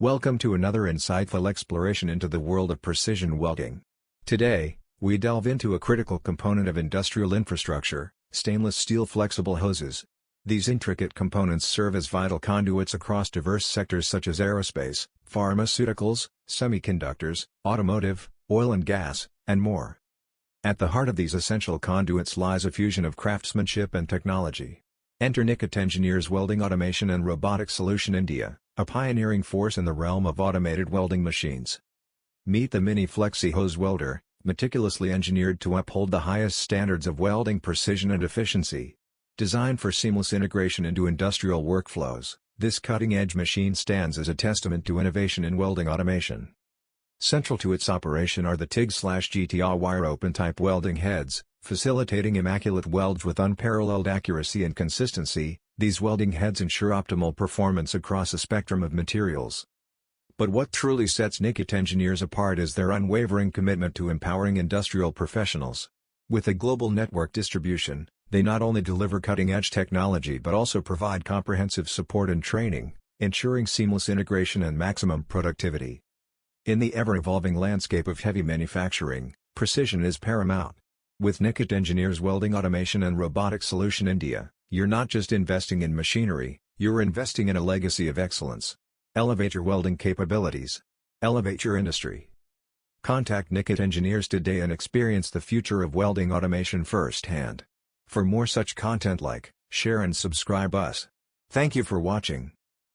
Welcome to another insightful exploration into the world of precision welding. Today, we delve into a critical component of industrial infrastructure: stainless steel flexible hoses. These intricate components serve as vital conduits across diverse sectors such as aerospace, pharmaceuticals, semiconductors, automotive, oil and gas, and more. At the heart of these essential conduits lies a fusion of craftsmanship and technology. Enter Nikit Engineers Welding Automation and Robotics Solution India, a pioneering force in the realm of automated welding machines. Meet the mini Flexi hose welder, meticulously engineered to uphold the highest standards of welding precision and efficiency. Designed for seamless integration into industrial workflows, this cutting-edge machine stands as a testament to innovation in welding automation. Central to its operation are the TIG/GTAW wire open-type welding heads, facilitating immaculate welds with unparalleled accuracy and consistency. These welding heads ensure optimal performance across a spectrum of materials. But what truly sets Nikit Engineers apart is their unwavering commitment to empowering industrial professionals. With a global network distribution, they not only deliver cutting-edge technology but also provide comprehensive support and training, ensuring seamless integration and maximum productivity. In the ever-evolving landscape of heavy manufacturing, precision is paramount. With Nikit Engineers Welding Automation and Robotics Solution India, you're not just investing in machinery, you're investing in a legacy of excellence. Elevate your welding capabilities. Elevate your industry. Contact Nikit Engineers today and experience the future of welding automation firsthand. For more such content, like, share and subscribe us. Thank you for watching.